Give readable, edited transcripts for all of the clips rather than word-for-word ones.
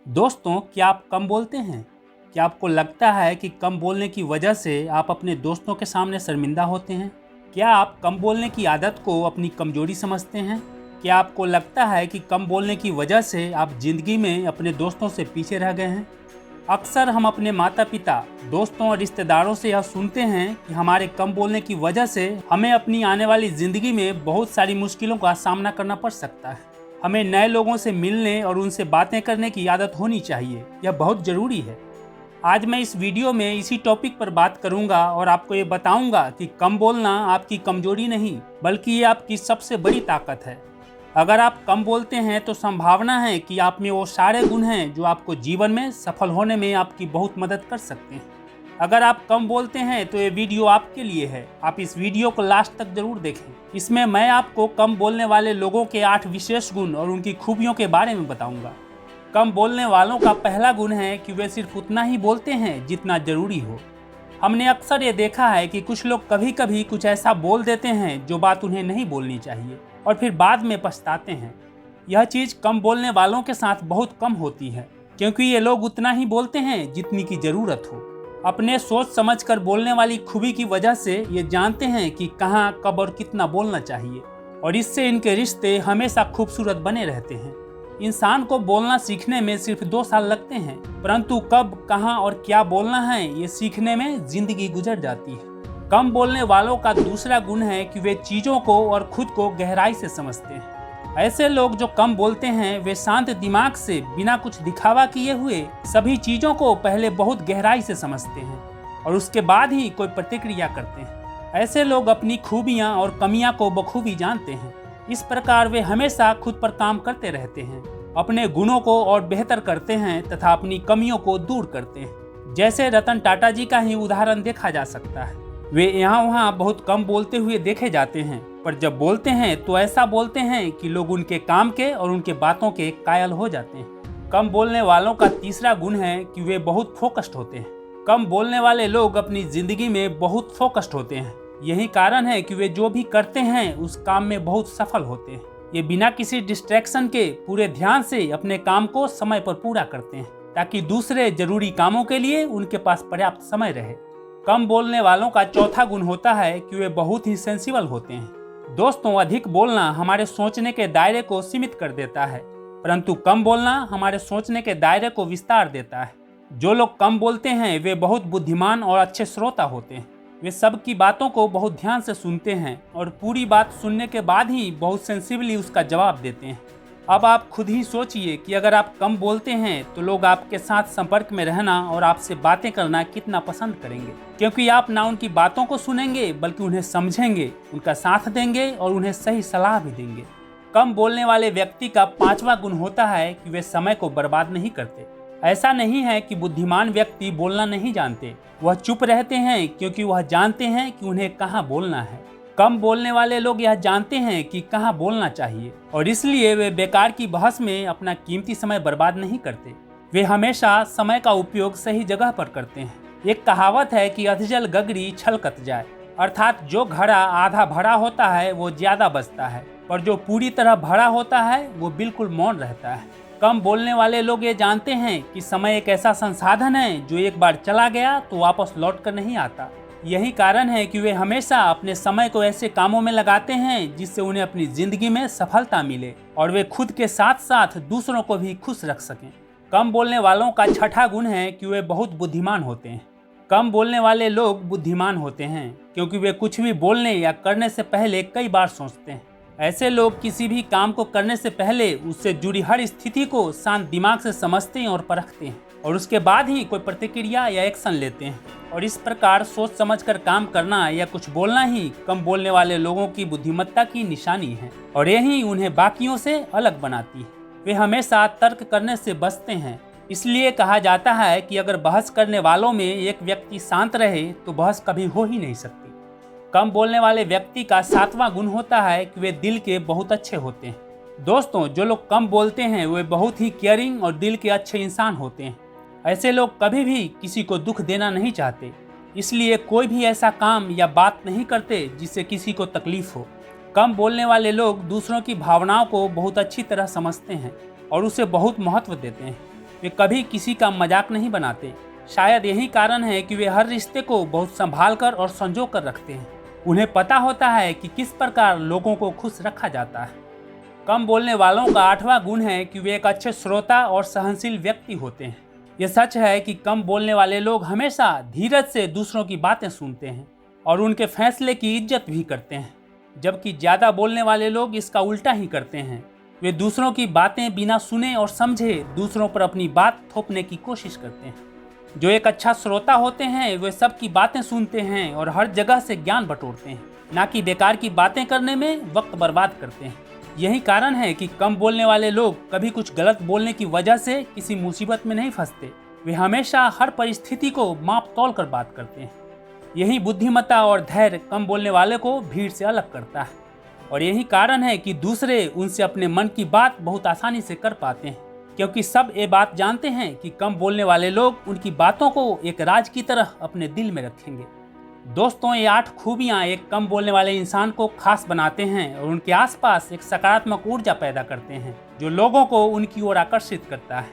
दोस्तों, क्या आप कम बोलते हैं? क्या आपको लगता है कि कम बोलने की वजह से आप अपने दोस्तों के सामने शर्मिंदा होते हैं? क्या आप कम बोलने की आदत को अपनी कमजोरी समझते हैं? क्या आपको लगता है कि कम बोलने की वजह से आप जिंदगी में अपने दोस्तों से पीछे रह गए हैं? अक्सर हम अपने माता पिता, दोस्तों और रिश्तेदारों से यह सुनते हैं कि हमारे कम बोलने की वजह से हमें अपनी आने वाली जिंदगी में बहुत सारी मुश्किलों का सामना करना पड़ सकता है। हमें नए लोगों से मिलने और उनसे बातें करने की आदत होनी चाहिए, यह बहुत ज़रूरी है। आज मैं इस वीडियो में इसी टॉपिक पर बात करूंगा और आपको ये बताऊंगा कि कम बोलना आपकी कमजोरी नहीं, बल्कि ये आपकी सबसे बड़ी ताकत है। अगर आप कम बोलते हैं तो संभावना है कि आप में वो सारे गुण हैं जो आपको जीवन में सफल होने में आपकी बहुत मदद कर सकते हैं। अगर आप कम बोलते हैं तो ये वीडियो आपके लिए है। आप इस वीडियो को लास्ट तक जरूर देखें। इसमें मैं आपको कम बोलने वाले लोगों के 8 विशेष गुण और उनकी खूबियों के बारे में बताऊंगा। कम बोलने वालों का पहला गुण है कि वे सिर्फ उतना ही बोलते हैं जितना जरूरी हो। हमने अक्सर ये देखा है कि कुछ लोग कभी कभी कुछ ऐसा बोल देते हैं जो बात उन्हें नहीं बोलनी चाहिए और फिर बाद में पछताते हैं। यह चीज़ कम बोलने वालों के साथ बहुत कम होती है, क्योंकि ये लोग उतना ही बोलते हैं जितनी की ज़रूरत हो। अपने सोच समझ कर बोलने वाली खूबी की वजह से ये जानते हैं कि कहाँ, कब और कितना बोलना चाहिए, और इससे इनके रिश्ते हमेशा खूबसूरत बने रहते हैं। इंसान को बोलना सीखने में सिर्फ 2 साल लगते हैं, परंतु कब, कहाँ और क्या बोलना है ये सीखने में जिंदगी गुजर जाती है। कम बोलने वालों का दूसरा गुण है कि वे चीज़ों को और खुद को गहराई से समझते हैं। ऐसे लोग जो कम बोलते हैं वे शांत दिमाग से बिना कुछ दिखावा किए हुए सभी चीज़ों को पहले बहुत गहराई से समझते हैं और उसके बाद ही कोई प्रतिक्रिया करते हैं। ऐसे लोग अपनी खूबियाँ और कमियाँ को बखूबी जानते हैं। इस प्रकार वे हमेशा खुद पर काम करते रहते हैं, अपने गुणों को और बेहतर करते हैं तथा अपनी कमियों को दूर करते हैं। जैसे रतन टाटा जी का ही उदाहरण देखा जा सकता है। वे यहाँ वहाँ बहुत कम बोलते हुए देखे जाते हैं, पर जब बोलते हैं तो ऐसा बोलते हैं कि लोग उनके काम के और उनके बातों के कायल हो जाते हैं। कम बोलने वालों का तीसरा गुण है कि वे बहुत फोकस्ड होते हैं। कम बोलने वाले लोग अपनी जिंदगी में बहुत फोकस्ड होते हैं। यही कारण है कि वे जो भी करते हैं उस काम में बहुत सफल होते हैं। ये बिना किसी डिस्ट्रैक्शन के पूरे ध्यान से अपने काम को समय पर पूरा करते हैं, ताकि दूसरे जरूरी कामों के लिए उनके पास पर्याप्त समय रहे। कम बोलने वालों का चौथा गुण होता है कि वे बहुत ही सेंसिबल होते हैं। दोस्तों, अधिक बोलना हमारे सोचने के दायरे को सीमित कर देता है, परंतु कम बोलना हमारे सोचने के दायरे को विस्तार देता है। जो लोग कम बोलते हैं वे बहुत बुद्धिमान और अच्छे श्रोता होते हैं। वे सबकी बातों को बहुत ध्यान से सुनते हैं और पूरी बात सुनने के बाद ही बहुत सेंसिबली उसका जवाब देते हैं। अब आप खुद ही सोचिए कि अगर आप कम बोलते हैं तो लोग आपके साथ संपर्क में रहना और आपसे बातें करना कितना पसंद करेंगे, क्योंकि आप ना उनकी बातों को सुनेंगे बल्कि उन्हें समझेंगे, उनका साथ देंगे और उन्हें सही सलाह भी देंगे। कम बोलने वाले व्यक्ति का पांचवा गुण होता है कि वे समय को बर्बाद नहीं करते। ऐसा नहीं है कि बुद्धिमान व्यक्ति बोलना नहीं जानते, वह चुप रहते हैं क्योंकि वह जानते हैं कि उन्हें कहाँ बोलना है। कम बोलने वाले लोग यह जानते हैं कि कहाँ बोलना चाहिए और इसलिए वे बेकार की बहस में अपना कीमती समय बर्बाद नहीं करते। वे हमेशा समय का उपयोग सही जगह पर करते हैं। एक कहावत है कि अधजल गगरी छलकत जाए, अर्थात जो घड़ा आधा भरा होता है वो ज्यादा बचता है, पर जो पूरी तरह भरा होता है वो बिल्कुल मौन रहता है। कम बोलने वाले लोग ये जानते हैं कि समय एक ऐसा संसाधन है जो एक बार चला गया तो वापस लौट कर नहीं आता। यही कारण है कि वे हमेशा अपने समय को ऐसे कामों में लगाते हैं जिससे उन्हें अपनी जिंदगी में सफलता मिले और वे खुद के साथ साथ दूसरों को भी खुश रख सकें। कम बोलने वालों का छठा गुण है कि वे बहुत बुद्धिमान होते हैं। कम बोलने वाले लोग बुद्धिमान होते हैं क्योंकि वे कुछ भी बोलने या करने से पहले कई बार सोचते हैं। ऐसे लोग किसी भी काम को करने से पहले उससे जुड़ी हर स्थिति को शांत दिमाग से समझते हैं और परखते हैं और उसके बाद ही कोई प्रतिक्रिया या एक्शन लेते हैं। और इस प्रकार सोच समझकर काम करना या कुछ बोलना ही कम बोलने वाले लोगों की बुद्धिमत्ता की निशानी है और यही उन्हें बाकियों से अलग बनाती है। वे हमेशा तर्क करने से बचते हैं। इसलिए कहा जाता है कि अगर बहस करने वालों में एक व्यक्ति शांत रहे तो बहस कभी हो ही नहीं सकती। कम बोलने वाले व्यक्ति का सातवां गुण होता है कि वे दिल के बहुत अच्छे होते हैं। दोस्तों, जो लोग कम बोलते हैं वे बहुत ही केयरिंग और दिल के अच्छे इंसान होते हैं। ऐसे लोग कभी भी किसी को दुख देना नहीं चाहते, इसलिए कोई भी ऐसा काम या बात नहीं करते जिससे किसी को तकलीफ हो। कम बोलने वाले लोग दूसरों की भावनाओं को बहुत अच्छी तरह समझते हैं और उसे बहुत महत्व देते हैं। वे कभी किसी का मजाक नहीं बनाते। शायद यही कारण है कि वे हर रिश्ते को बहुत संभाल कर और संजो कर रखते हैं। उन्हें पता होता है कि किस प्रकार लोगों को खुश रखा जाता है। कम बोलने वालों का 8वां गुण है कि वे एक अच्छे श्रोता और सहनशील व्यक्ति होते हैं। यह सच है कि कम बोलने वाले लोग हमेशा धीरज से दूसरों की बातें सुनते हैं और उनके फैसले की इज्जत भी करते हैं, जबकि ज़्यादा बोलने वाले लोग इसका उल्टा ही करते हैं। वे दूसरों की बातें बिना सुने और समझे दूसरों पर अपनी बात थोपने की कोशिश करते हैं। जो एक अच्छा श्रोता होते हैं वे सबकी बातें सुनते हैं और हर जगह से ज्ञान बटोरते हैं, ना कि बेकार की बातें करने में वक्त बर्बाद करते हैं। यही कारण है कि कम बोलने वाले लोग कभी कुछ गलत बोलने की वजह से किसी मुसीबत में नहीं फंसते। वे हमेशा हर परिस्थिति को माप तौल कर बात करते हैं। यही बुद्धिमत्ता और धैर्य कम बोलने वाले को भीड़ से अलग करता है, और यही कारण है कि दूसरे उनसे अपने मन की बात बहुत आसानी से कर पाते हैं, क्योंकि सब ये बात जानते हैं कि कम बोलने वाले लोग उनकी बातों को एक राज की तरह अपने दिल में रखेंगे। दोस्तों, ये 8 खूबियाँ एक कम बोलने वाले इंसान को खास बनाते हैं और उनके आसपास एक सकारात्मक ऊर्जा पैदा करते हैं जो लोगों को उनकी ओर आकर्षित करता है।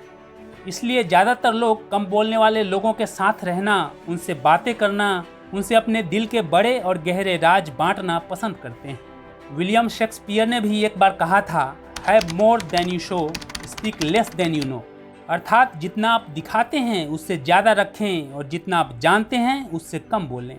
इसलिए ज़्यादातर लोग कम बोलने वाले लोगों के साथ रहना, उनसे बातें करना, उनसे अपने दिल के बड़े और गहरे राज बांटना पसंद करते हैं। विलियम शेक्सपियर ने भी एक बार कहा था, have more than you show, speak less than you know. अर्थात जितना आप दिखाते हैं उससे ज़्यादा रखें और जितना आप जानते हैं उससे कम बोलें।